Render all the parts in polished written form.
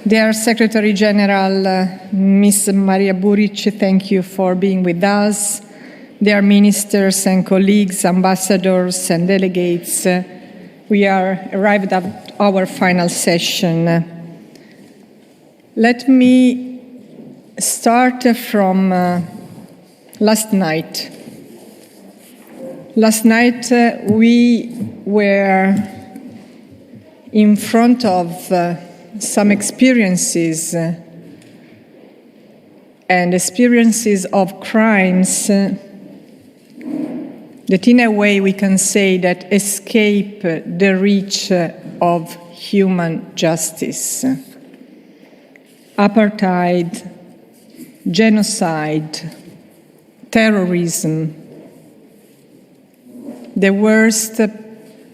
Dear Secretary General, Ms. Maria Buric, thank you for being with us. Dear ministers and colleagues, ambassadors and delegates, we are arrived at our final session. Let me start from last night. Last night we were in front of some experiences and experiences of crimes that in a way we can say that escape the reach of human justice. Apartheid, genocide, terrorism, the worst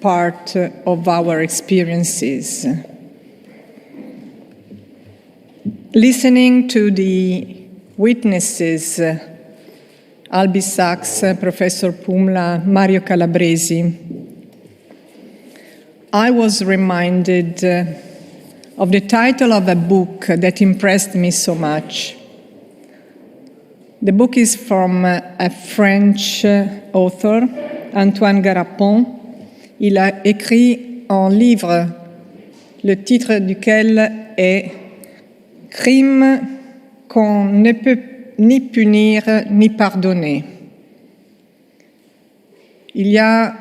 part of our experiences. Listening to the witnesses, Albi Sachs, Professor Pumla, Mario Calabresi, I was reminded of the title of a book that impressed me so much. The book is from a French author, Antoine Garapon. Il a écrit un livre, le titre duquel est « Crime qu'on ne peut ni punir ni pardonner ». Il y a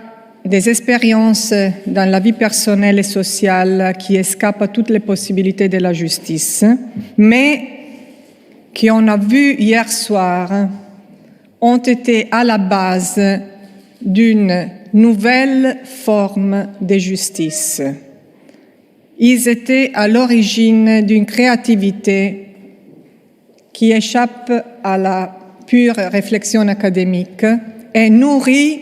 des expériences dans la vie personnelle et sociale qui échappent à toutes les possibilités de la justice, mais qui, on a vu hier soir, ont été à la base d'une nouvelle forme de justice. Ils étaient à l'origine d'une créativité qui échappe à la pure réflexion académique et nourrie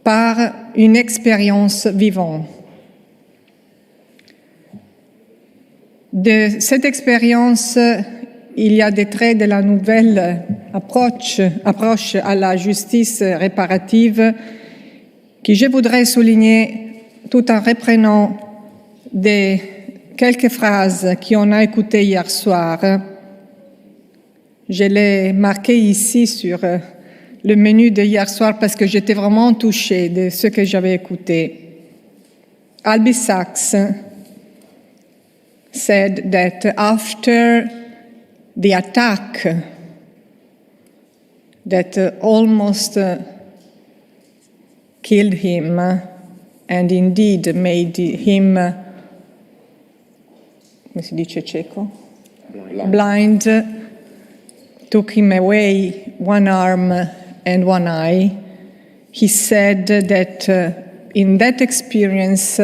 par une expérience vivante. De cette expérience, il y a des traits de la nouvelle approche à la justice réparative que je voudrais souligner tout en reprenant quelques phrases qu'on a écoutées hier soir. Je l'ai marqué ici sur le menu de hier soir parce que j'étais vraiment touchée de ce que j'avais écouté. Albi Sachs said that after the attack that almost killed him and indeed made him, come si dice ceco? Blind, took him away one arm and one eye. He said that in that experience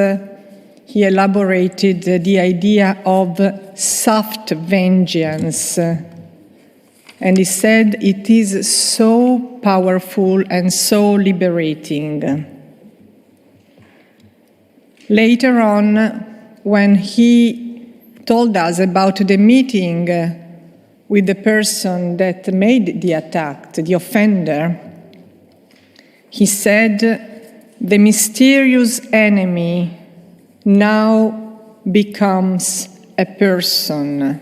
he elaborated the idea of soft vengeance. And he said it is so powerful and so liberating. Later on, when he told us about the meeting with the person that made the attack, the offender, he said, the mysterious enemy now becomes a person.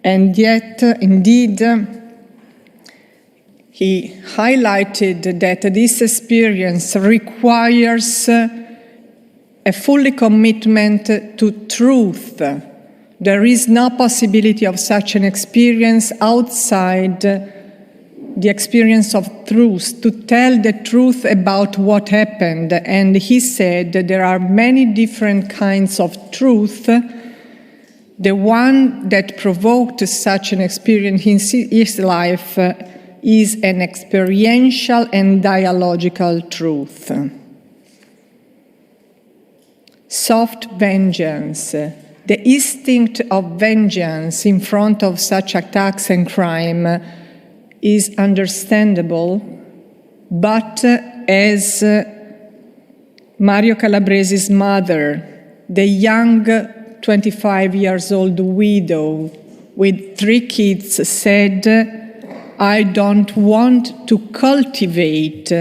And yet, indeed, he highlighted that this experience requires a full commitment to truth. There is no possibility of such an experience outside the experience of truth, to tell the truth about what happened. And he said that there are many different kinds of truth. The one that provoked such an experience in his life is an experiential and dialogical truth. Soft vengeance, the instinct of vengeance in front of such attacks and crime is understandable, but as Mario Calabresi's mother, the young 25-year-old widow with 3 kids, said, I don't want to cultivate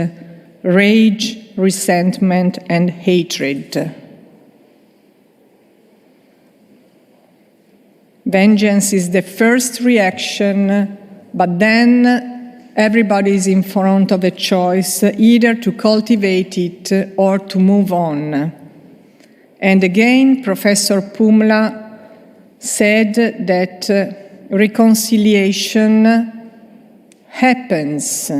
rage, resentment, and hatred. Vengeance is the first reaction, but then everybody is in front of a choice, either to cultivate it or to move on. And again, Professor Pumla said that reconciliation happens,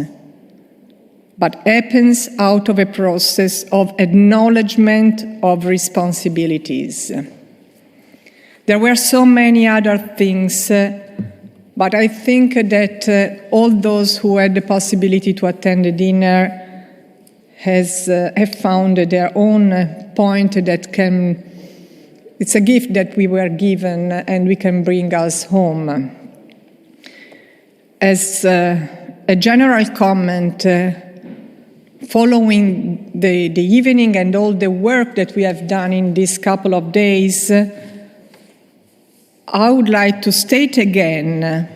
but happens out of a process of acknowledgement of responsibilities. There were so many other things, but I think that all those who had the possibility to attend the dinner have found their own point that it's a gift that we were given and we can bring us home. As a general comment, following the evening and all the work that we have done in these couple of days, I would like to state again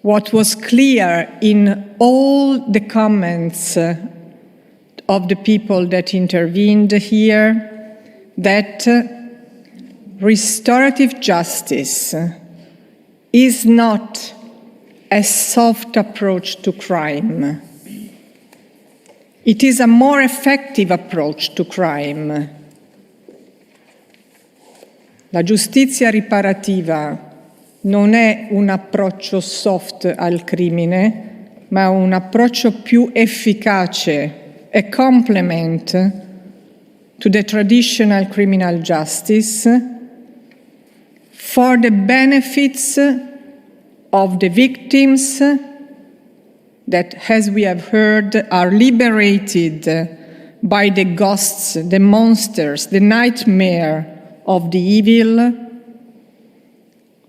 what was clear in all the comments of the people that intervened here, that restorative justice is not a soft approach to crime. It is a more effective approach to crime. La giustizia riparativa non è un approccio soft al crimine, ma un approccio più efficace, a complement to the traditional criminal justice for the benefits of the victims that, as we have heard, are liberated by the ghosts, the monsters, the nightmare of the evil,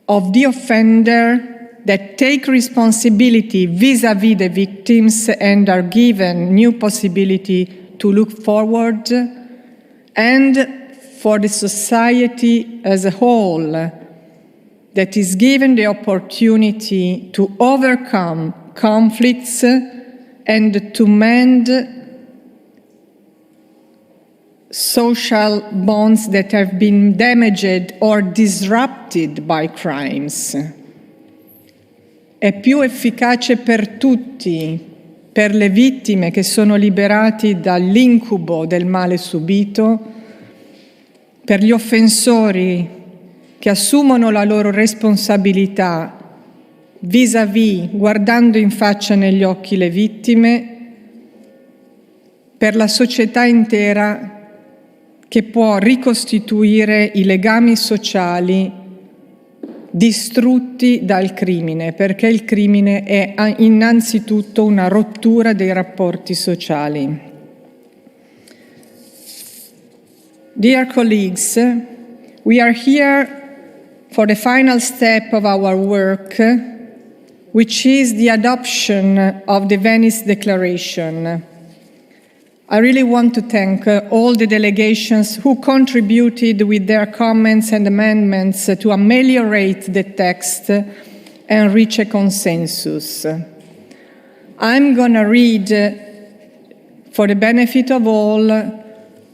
of the offender that take responsibility vis-à-vis the victims and are given new possibility to look forward, and for the society as a whole that is given the opportunity to overcome conflicts and to mend social bonds that have been damaged or disrupted by crimes. È più efficace per tutti, per le vittime che sono liberati dall'incubo del male subito, per gli offensori che assumono la loro responsabilità vis-à-vis, guardando in faccia negli occhi le vittime, per la società intera che può ricostituire i legami sociali distrutti dal crimine, perché il crimine è innanzitutto una rottura dei rapporti sociali. Dear colleagues, we are here for the final step of our work, which is the adoption of the Venice Declaration. I really want to thank all the delegations who contributed with their comments and amendments to ameliorate the text and reach a consensus. I'm going to read, for the benefit of all,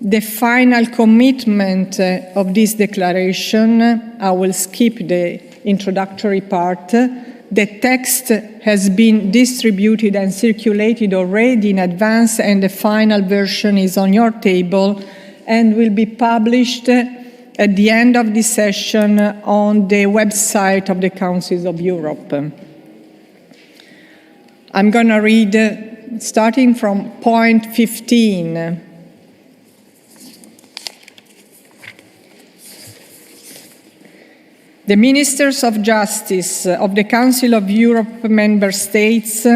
the final commitment of this declaration. I will skip the introductory part. The text has been distributed and circulated already in advance, and the final version is on your table and will be published at the end of this session on the website of the Council of Europe. I'm going to read starting from point 15. The Ministers of Justice of the Council of Europe member states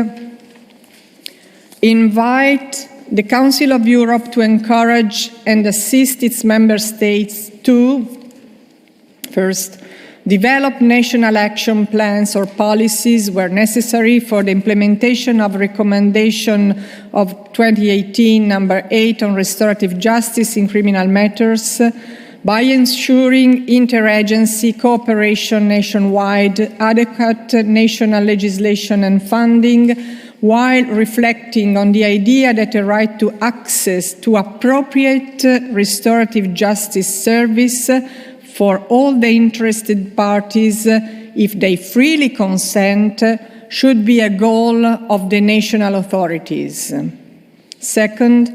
invite the Council of Europe to encourage and assist its member states to, first, develop national action plans or policies where necessary for the implementation of recommendation of 2018 number 8 on restorative justice in criminal matters, by ensuring interagency cooperation nationwide, adequate national legislation and funding, while reflecting on the idea that the right to access to appropriate restorative justice service for all the interested parties, if they freely consent, should be a goal of the national authorities. Second,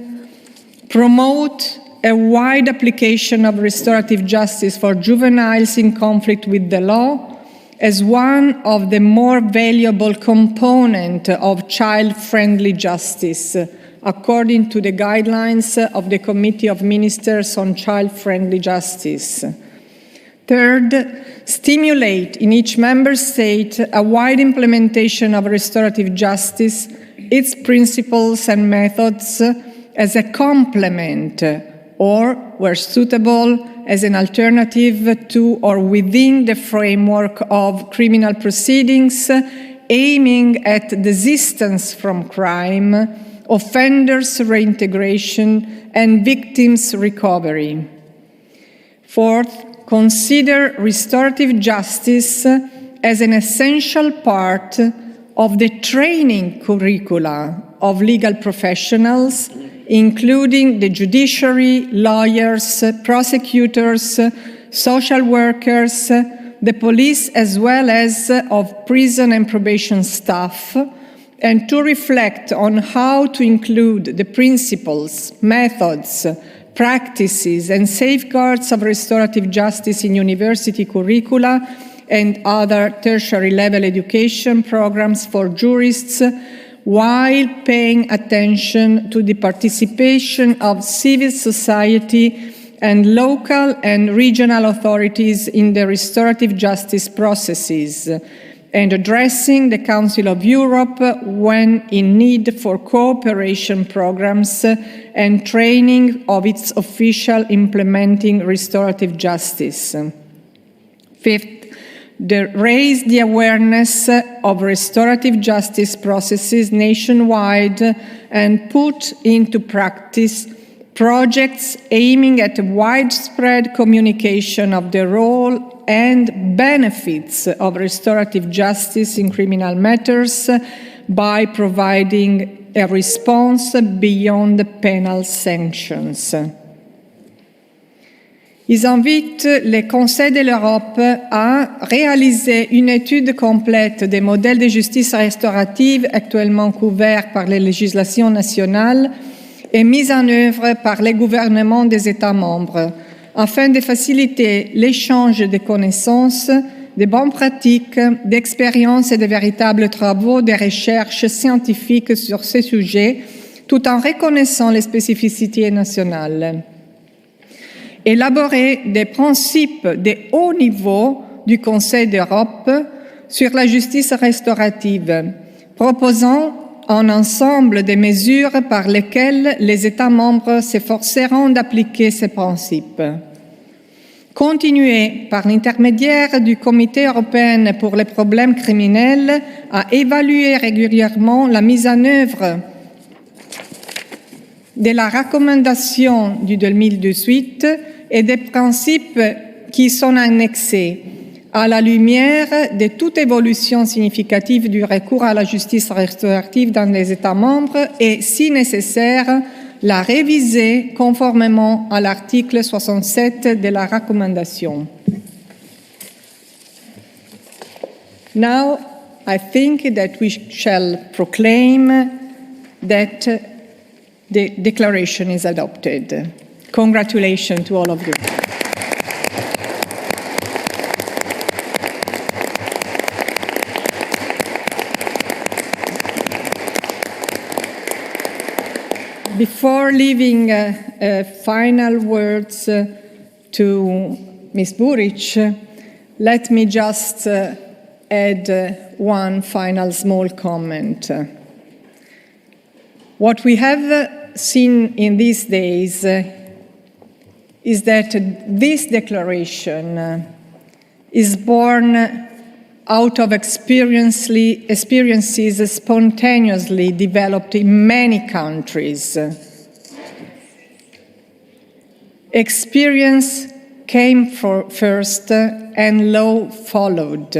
promote a wide application of restorative justice for juveniles in conflict with the law as one of the more valuable components of child-friendly justice, according to the guidelines of the Committee of Ministers on Child-Friendly Justice. Third, stimulate in each member state a wide implementation of restorative justice, its principles and methods as a complement or, where suitable, as an alternative to or within the framework of criminal proceedings, aiming at desistance from crime, offenders' reintegration, and victims' recovery. Fourth, consider restorative justice as an essential part of the training curricula of legal professionals, including the judiciary, lawyers, prosecutors, social workers, the police, as well as of prison and probation staff, and to reflect on how to include the principles, methods, practices, and safeguards of restorative justice in university curricula and other tertiary level education programs for jurists, while paying attention to the participation of civil society and local and regional authorities in the restorative justice processes, and addressing the Council of Europe when in need for cooperation programs and training of its official implementing restorative justice. Fifth, raise the awareness of restorative justice processes nationwide and put into practice projects aiming at widespread communication of the role and benefits of restorative justice in criminal matters by providing a response beyond the penal sanctions. Ils invitent le Conseil de l'Europe à réaliser une étude complète des modèles de justice restaurative actuellement couverts par les législations nationales et mis en œuvre par les gouvernements des États membres, afin de faciliter l'échange de connaissances, de bonnes pratiques, d'expériences et de véritables travaux de recherche scientifique sur ces sujets, tout en reconnaissant les spécificités nationales. Élaborer des principes de haut niveau du Conseil d'Europe sur la justice restaurative, proposant un ensemble de mesures par lesquelles les États membres s'efforceront d'appliquer ces principes. Continuer, par l'intermédiaire du Comité européen pour les problèmes criminels, à évaluer régulièrement la mise en œuvre de la recommandation du 2018 et des principes qui sont annexés, à la lumière de toute évolution significative du recours à la justice restaurative dans les États membres et, si nécessaire, la réviser conformément à l'article 67 de la recommandation. Now, I think that we shall proclaim that the declaration is adopted. Congratulations to all of you. Before leaving final words to Ms. Buric, let me just add one final small comment. What we have seen in these days is that this declaration is born out of experiences spontaneously developed in many countries. Experience came first and law followed.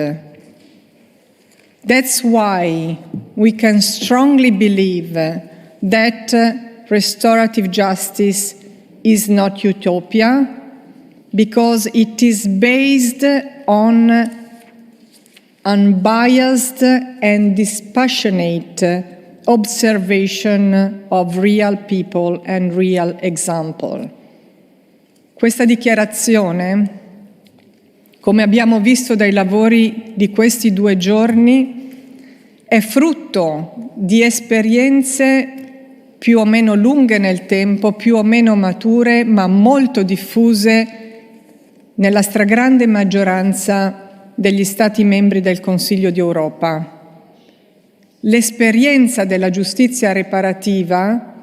That's why we can strongly believe that restorative justice is not utopia, because it is based on unbiased and dispassionate observation of real people and real example. Questa dichiarazione, come abbiamo visto dai lavori di questi 2 giorni, è frutto di esperienze più o meno lunghe nel tempo, più o meno mature, ma molto diffuse nella stragrande maggioranza degli Stati membri del Consiglio d'Europa. L'esperienza della giustizia reparativa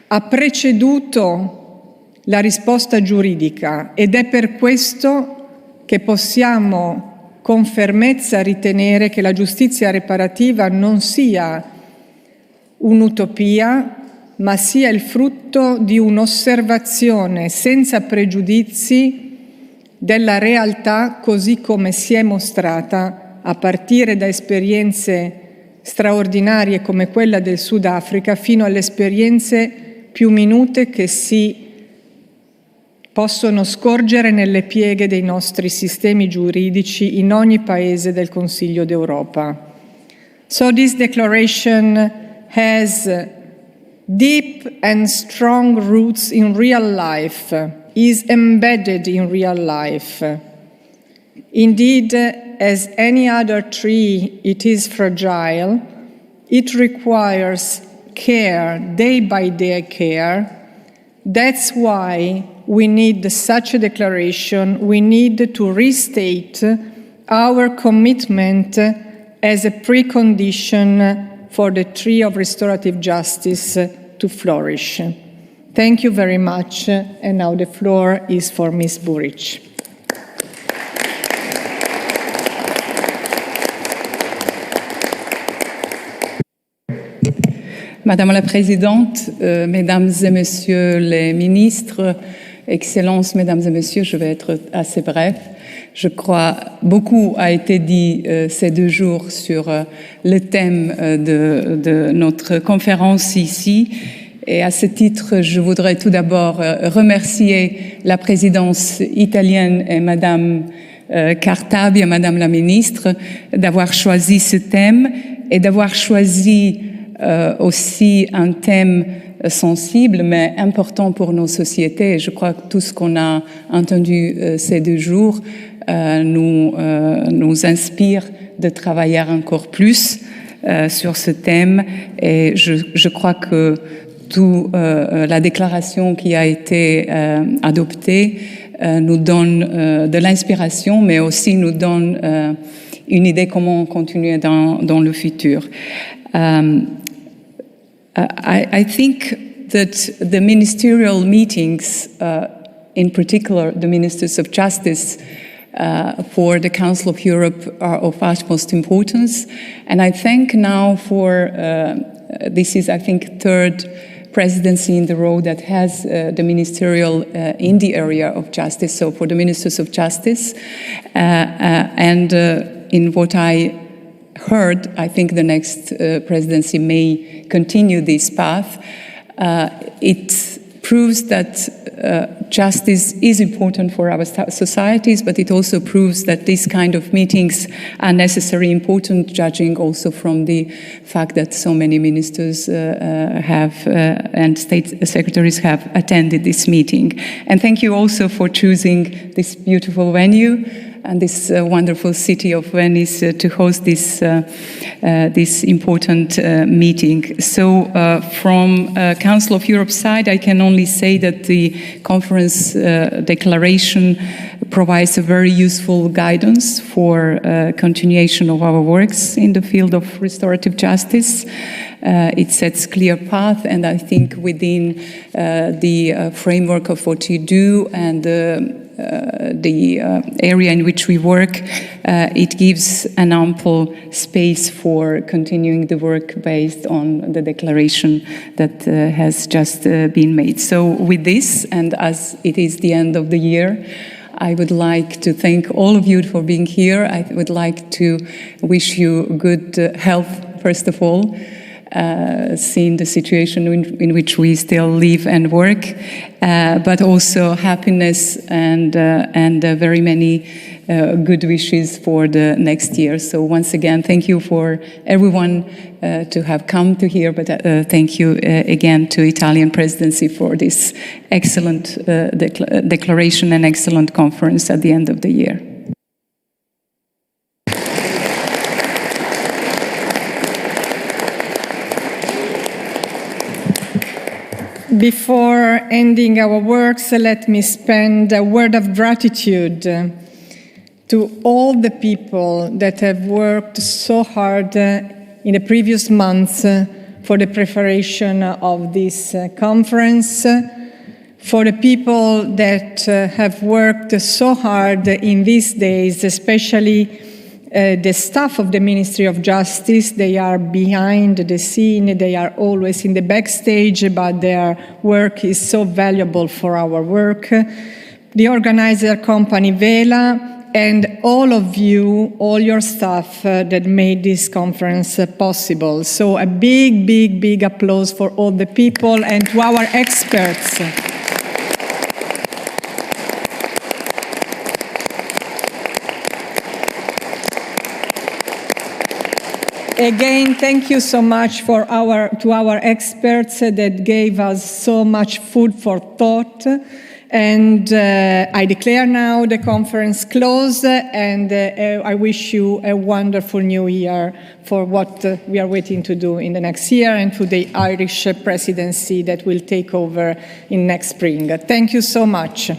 ha preceduto la risposta giuridica ed è per questo che possiamo con fermezza ritenere che la giustizia reparativa non sia un'utopia, ma sia il frutto di un'osservazione senza pregiudizi della realtà così come si è mostrata a partire da esperienze straordinarie come quella del Sudafrica fino alle esperienze più minute che si possono scorgere nelle pieghe dei nostri sistemi giuridici in ogni paese del Consiglio d'Europa. So this declaration has deep and strong roots in real life, is embedded in real life. Indeed, as any other tree, it is fragile. It requires care, day by day care. That's why we need such a declaration. We need to restate our commitment as a precondition for the tree of restorative justice to flourish. Thank you very much, and now the floor is for Ms. Buric. Madame la Présidente, Mesdames et Messieurs les ministres, Excellences, Mesdames et Messieurs, je vais être assez bref. Je crois beaucoup a été dit ces 2 jours sur le thème de notre conférence ici. Et à ce titre, je voudrais tout d'abord remercier la présidence italienne et Madame Cartabia, Madame la ministre, d'avoir choisi ce thème et d'avoir choisi aussi un thème sensible mais important pour nos sociétés. Je crois que tout ce qu'on a entendu ces 2 jours nous inspire de travailler encore plus sur ce thème. Et je crois que la déclaration qui a été adoptée nous donne de l'inspiration, mais aussi nous donne une idée comment continuer dans le futur. I think that the ministerial meetings, in particular the ministers of justice for the Council of Europe, are of utmost importance. And I thank now for, this is I think 3rd presidency in the row that has the ministerial in the area of justice, so for the ministers of justice. And in what I heard, I think the next presidency may continue this path. It proves that justice is important for our societies, but it also proves that these kind of meetings are necessary, important, judging also from the fact that so many ministers and state secretaries have attended this meeting. And thank you also for choosing this beautiful venue and this wonderful city of Venice to host this important meeting. So from Council of Europe's side, I can only say that the conference declaration provides a very useful guidance for continuation of our works in the field of restorative justice. It sets clear path, and I think within the framework of what you do and the area in which we work, it gives an ample space for continuing the work based on the declaration that has just been made. So with this, and as it is the end of the year, I would like to thank all of you for being here. I would like to wish you good health, first of all, seeing the situation in which we still live and work, but also happiness and very many good wishes for the next year. So once again, thank you for everyone to have come to here, but thank you again to Italian presidency for this excellent declaration and excellent conference at the end of the year. Before ending our works, let me spend a word of gratitude to all the people that have worked so hard in the previous months for the preparation of this conference, for the people that have worked so hard in these days, especially the staff of the Ministry of Justice. They are behind the scene, they are always in the backstage, but their work is so valuable for our work. The organizer company Vela, and all of you, all your staff that made this conference possible. So a big, big, big applause for all the people and to our experts. Again, thank you so much to our experts that gave us so much food for thought. And I declare now the conference closed, and I wish you a wonderful new year for what we are waiting to do in the next year, and to the Irish presidency that will take over in next spring. Thank you so much.